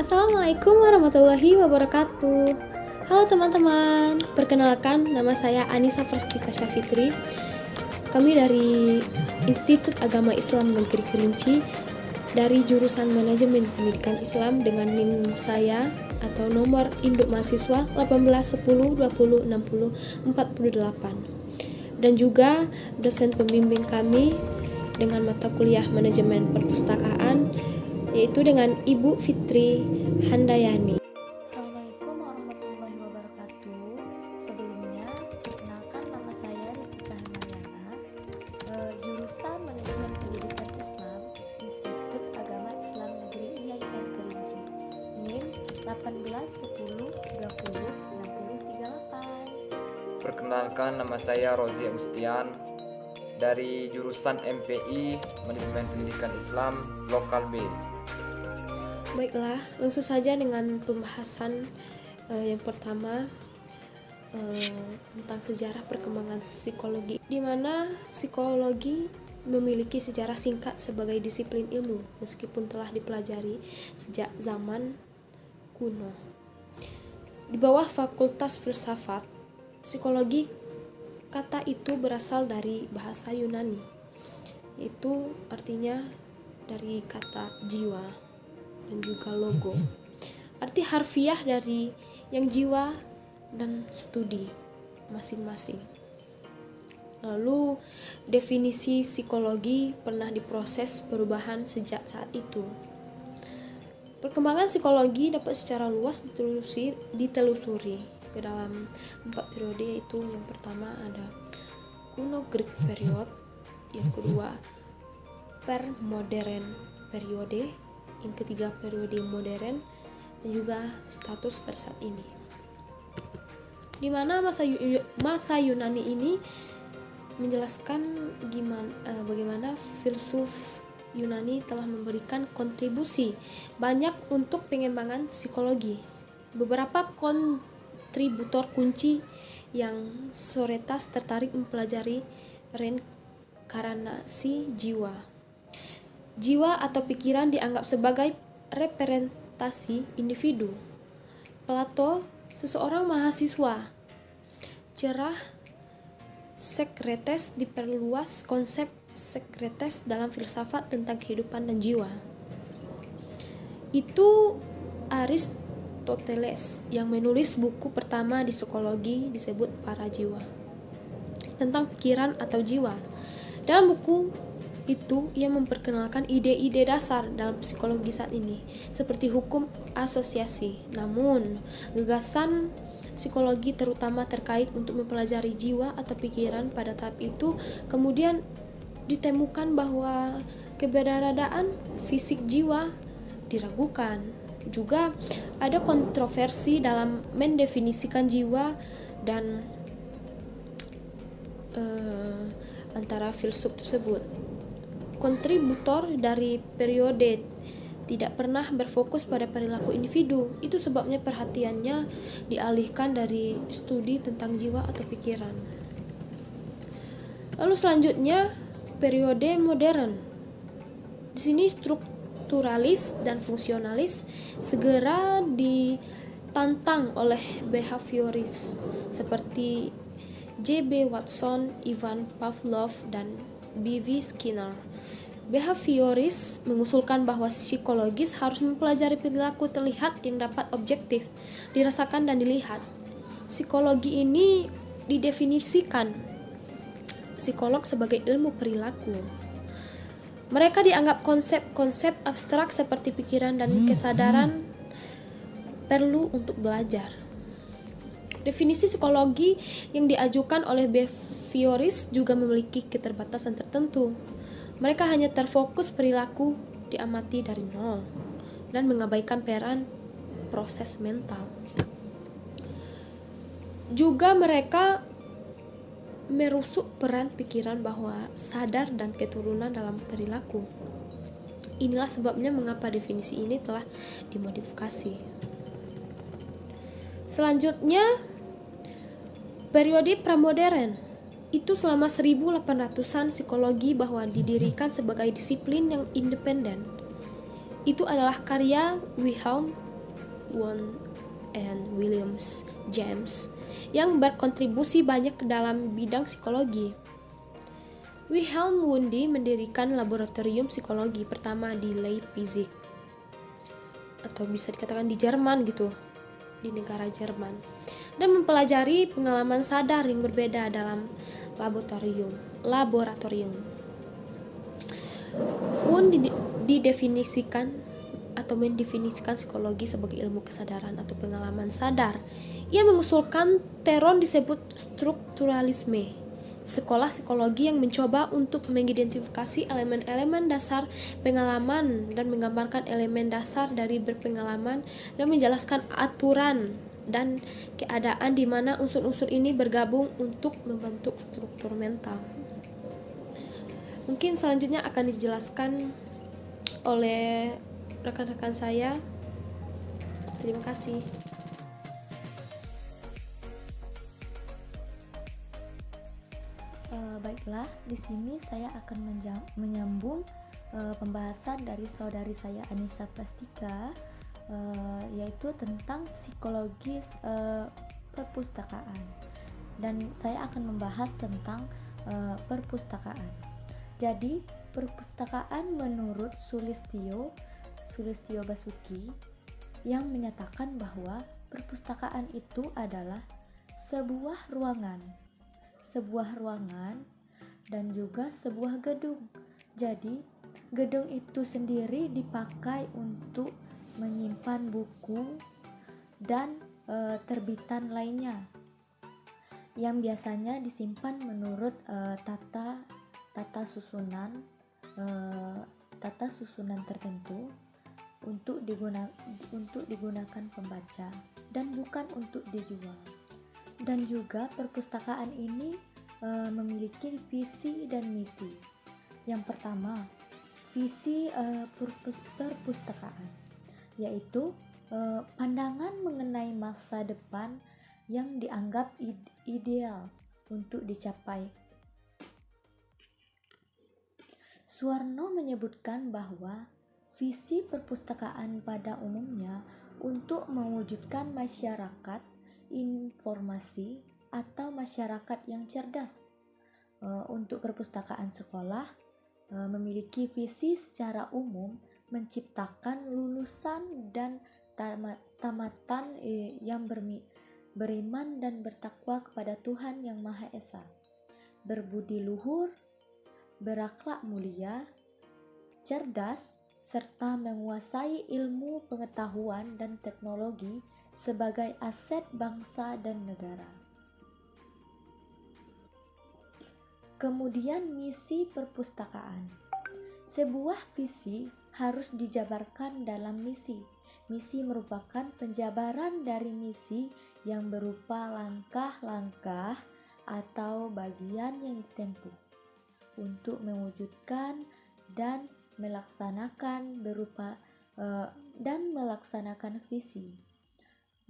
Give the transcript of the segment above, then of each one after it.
Assalamualaikum warahmatullahi wabarakatuh. Halo teman-teman, perkenalkan nama saya Anissa Frastika Syafitri. Kami dari Institut Agama Islam Negeri Kerinci dari jurusan Manajemen Pendidikan Islam dengan NIM saya atau nomor induk mahasiswa 1810206048 dan juga dosen pembimbing kami dengan mata kuliah Manajemen Perpustakaan yaitu dengan Ibu Fitri Handayani. Assalamualaikum warahmatullahi wabarakatuh. Sebelumnya, perkenalkan nama saya Rizky Handayana, jurusan Manajemen Pendidikan Islam, Institut Agama Islam Negeri IAIN Kerinci, NIM 1810306038. Perkenalkan, nama saya Rozi Agustian dari jurusan MPI Manajemen Pendidikan Islam Lokal B. Baiklah, langsung saja dengan pembahasan yang pertama tentang sejarah perkembangan psikologi, di mana psikologi memiliki sejarah singkat sebagai disiplin ilmu meskipun telah dipelajari sejak zaman kuno. Di bawah Fakultas Filsafat, psikologi, kata itu berasal dari bahasa Yunani, yaitu artinya dari kata jiwa dan juga logo. Arti harfiah dari yang jiwa dan studi masing-masing. Lalu definisi psikologi pernah diproses perubahan sejak saat itu. Perkembangan psikologi dapat secara luas ditelusuri ke dalam 4 periode, yaitu yang pertama ada kuno Greek period, yang kedua permodern periode, yang ketiga periode modern, dan juga status pada saat ini. Di mana masa Yunani ini menjelaskan bagaimana filsuf Yunani telah memberikan kontribusi banyak untuk pengembangan psikologi. Beberapa kontributor kunci yang Socrates tertarik mempelajari reinkarnasi jiwa. Jiwa atau pikiran dianggap sebagai representasi individu. Plato, seseorang mahasiswa cerah Socrates diperluas konsep Socrates dalam filsafat tentang kehidupan dan jiwa. Itu Aristoteles yang menulis buku pertama di psikologi disebut Para Jiwa, tentang pikiran atau jiwa. Dalam buku itu ia memperkenalkan ide-ide dasar dalam psikologi saat ini seperti hukum asosiasi. Namun gagasan psikologi terutama terkait untuk mempelajari jiwa atau pikiran pada tahap itu kemudian ditemukan bahwa keberadaan fisik jiwa diragukan. Juga ada kontroversi dalam mendefinisikan jiwa dan antara filsuf tersebut. Kontributor dari periode tidak pernah berfokus pada perilaku individu. Itu sebabnya perhatiannya dialihkan dari studi tentang jiwa atau pikiran. Lalu selanjutnya periode modern. Di sini strukturalis dan fungsionalis segera ditantang oleh behavioris seperti J.B. Watson, Ivan Pavlov, dan B.V. Skinner. Behavioris mengusulkan bahwa psikologis harus mempelajari perilaku terlihat yang dapat objektif dirasakan dan dilihat. Psikologi ini didefinisikan psikolog sebagai ilmu perilaku. Mereka dianggap konsep-konsep abstrak seperti pikiran dan kesadaran perlu untuk belajar. Definisi psikologi yang diajukan oleh behavioris juga memiliki keterbatasan tertentu. Mereka hanya terfokus perilaku diamati dari nol dan mengabaikan peran proses mental. Juga mereka merusuk peran pikiran bahwa sadar dan keturunan dalam perilaku. Inilah sebabnya mengapa definisi ini telah dimodifikasi. Selanjutnya, periode pramodern. Itu selama 1800-an psikologi bahwa didirikan sebagai disiplin yang independen. Itu adalah karya Wilhelm Wundt and William James yang berkontribusi banyak dalam bidang psikologi. Wilhelm Wundt mendirikan laboratorium psikologi pertama di Leipzig, atau bisa dikatakan di Jerman gitu, di negara Jerman, dan mempelajari pengalaman sadar yang berbeda dalam laboratorium. Wundt mendefinisikan psikologi sebagai ilmu kesadaran atau pengalaman sadar. Ia mengusulkan term disebut strukturalisme, sekolah psikologi yang mencoba untuk mengidentifikasi elemen-elemen dasar pengalaman dan menggambarkan elemen dasar dari berpengalaman dan menjelaskan aturan dan keadaan di mana unsur-unsur ini bergabung untuk membentuk struktur mental. Mungkin selanjutnya akan dijelaskan oleh rekan-rekan saya. Terima kasih. Baiklah, di sini saya akan menyambung pembahasan dari saudari saya Anissa Plastika, yaitu tentang psikologi perpustakaan. Dan saya akan membahas tentang perpustakaan. Jadi, perpustakaan menurut Sulistyo Basuki yang menyatakan bahwa perpustakaan itu adalah sebuah ruangan dan juga sebuah gedung. Jadi, gedung itu sendiri dipakai untuk menyimpan buku dan terbitan lainnya yang biasanya disimpan menurut tata susunan tertentu untuk digunakan pembaca dan bukan untuk dijual. Dan juga perpustakaan ini memiliki visi dan misi. Yang pertama, visi perpustakaan, yaitu pandangan mengenai masa depan yang dianggap ideal untuk dicapai. Suwarno menyebutkan bahwa visi perpustakaan pada umumnya untuk mewujudkan masyarakat informasi atau masyarakat yang cerdas. Untuk perpustakaan sekolah memiliki visi secara umum menciptakan lulusan dan tamatan yang beriman dan bertakwa kepada Tuhan Yang Maha Esa, berbudi luhur, berakhlak mulia, cerdas, serta menguasai ilmu pengetahuan dan teknologi sebagai aset bangsa dan negara. Kemudian misi perpustakaan. Sebuah visi harus dijabarkan dalam misi. Misi merupakan penjabaran dari misi yang berupa langkah-langkah atau bagian yang ditempuh untuk mewujudkan dan melaksanakan visi.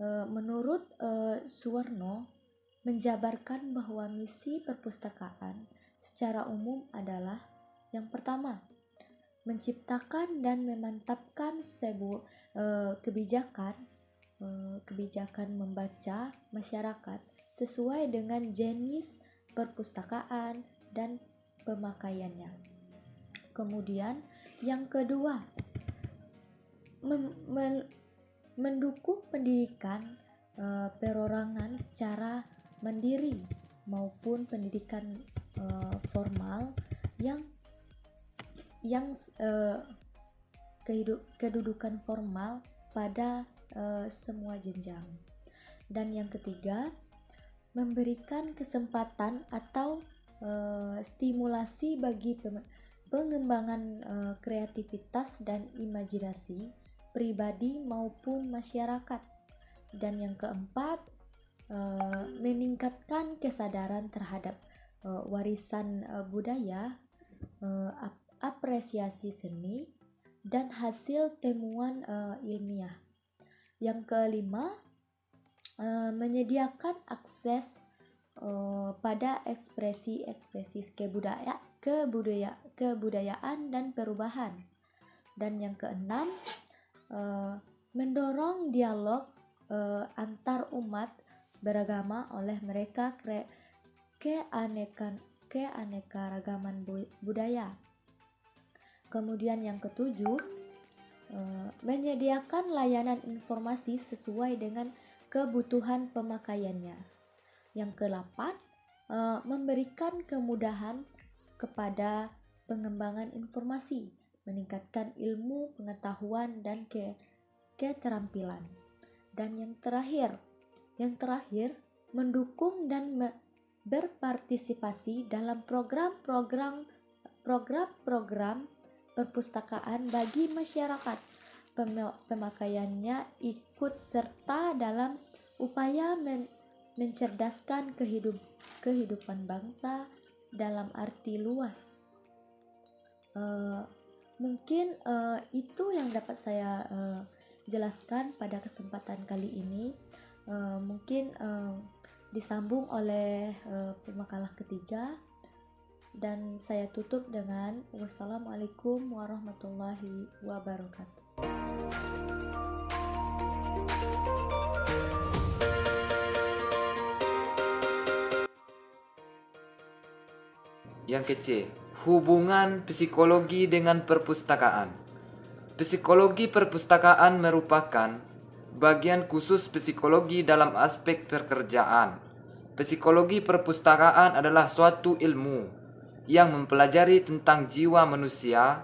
Menurut Suwarno, menjabarkan bahwa misi perpustakaan secara umum adalah yang pertama, menciptakan dan memantapkan sebuah kebijakan membaca masyarakat sesuai dengan jenis perpustakaan dan pemakaiannya. Kemudian yang kedua, mendukung pendidikan perorangan secara mandiri maupun pendidikan formal yang kedudukan formal pada semua jenjang. Dan yang ketiga, memberikan kesempatan atau stimulasi bagi pengembangan kreativitas dan imajinasi pribadi maupun masyarakat. Dan yang keempat, meningkatkan kesadaran terhadap warisan budaya, apresiasi seni, dan hasil temuan ilmiah. Yang kelima, menyediakan akses pada ekspresi kebudayaan dan perubahan. Dan yang keenam, mendorong dialog antar umat beragama oleh mereka keanekaragaman budaya. Kemudian yang ketujuh, menyediakan layanan informasi sesuai dengan kebutuhan pemakaiannya. Yang kedelapan, memberikan kemudahan kepada pengembangan informasi, meningkatkan ilmu, pengetahuan, dan keterampilan. Dan yang terakhir, mendukung dan berpartisipasi dalam program-program perpustakaan bagi masyarakat. Pemakaiannya ikut serta dalam upaya mencerdaskan kehidupan bangsa dalam arti luas. Mungkin itu yang dapat saya jelaskan pada kesempatan kali ini. Mungkin disambung oleh pemakalah ketiga, dan saya tutup dengan wassalamualaikum warahmatullahi wabarakatuh. Yang kecil, hubungan psikologi dengan perpustakaan. Psikologi perpustakaan merupakan bagian khusus psikologi dalam aspek pekerjaan. Psikologi perpustakaan adalah suatu ilmu yang mempelajari tentang jiwa manusia,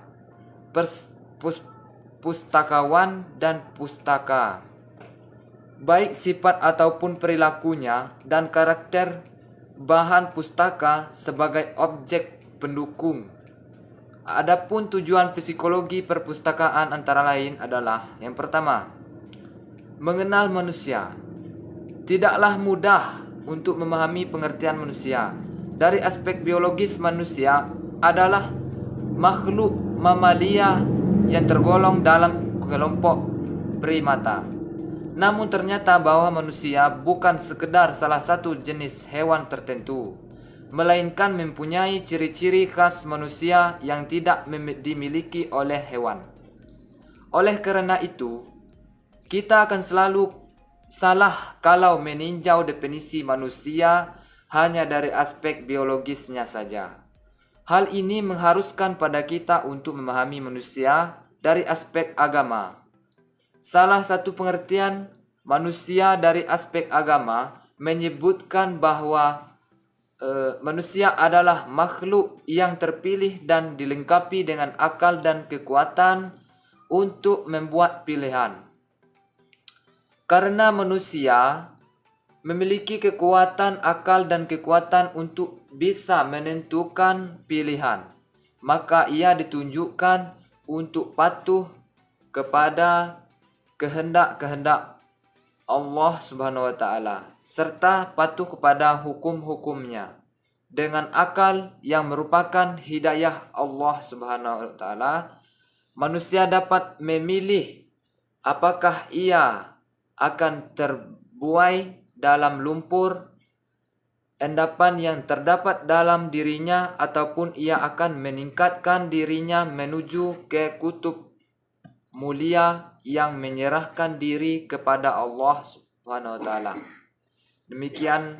pustakawan dan pustaka, baik sifat ataupun perilakunya dan karakter bahan pustaka sebagai objek pendukung. Adapun tujuan psikologi perpustakaan antara lain adalah: yang pertama, mengenal manusia. Tidaklah mudah untuk memahami pengertian manusia. Dari aspek biologis, manusia adalah makhluk mamalia yang tergolong dalam kelompok primata. Namun ternyata bahwa manusia bukan sekedar salah satu jenis hewan tertentu, melainkan mempunyai ciri-ciri khas manusia yang tidak dimiliki oleh hewan. Oleh karena itu, kita akan selalu salah kalau meninjau definisi manusia hanya dari aspek biologisnya saja. Hal ini mengharuskan pada kita untuk memahami manusia dari aspek agama. Salah satu pengertian manusia dari aspek agama menyebutkan bahwa manusia adalah makhluk yang terpilih dan dilengkapi dengan akal dan kekuatan untuk membuat pilihan. Karena manusia memiliki kekuatan akal dan kekuatan untuk bisa menentukan pilihan, maka ia ditunjukkan untuk patuh kepada kehendak-kehendak Allah Subhanahu wa taala serta patuh kepada hukum-hukumnya. Dengan akal yang merupakan hidayah Allah Subhanahu wa taala, manusia dapat memilih apakah ia akan terbuai dalam lumpur endapan yang terdapat dalam dirinya, ataupun ia akan meningkatkan dirinya menuju ke kutub mulia yang menyerahkan diri kepada Allah Subhanahu wa taala. Demikian,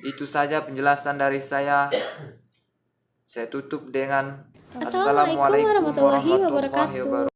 itu saja penjelasan dari saya. Saya tutup dengan Assalamualaikum warahmatullahi wabarakatuh.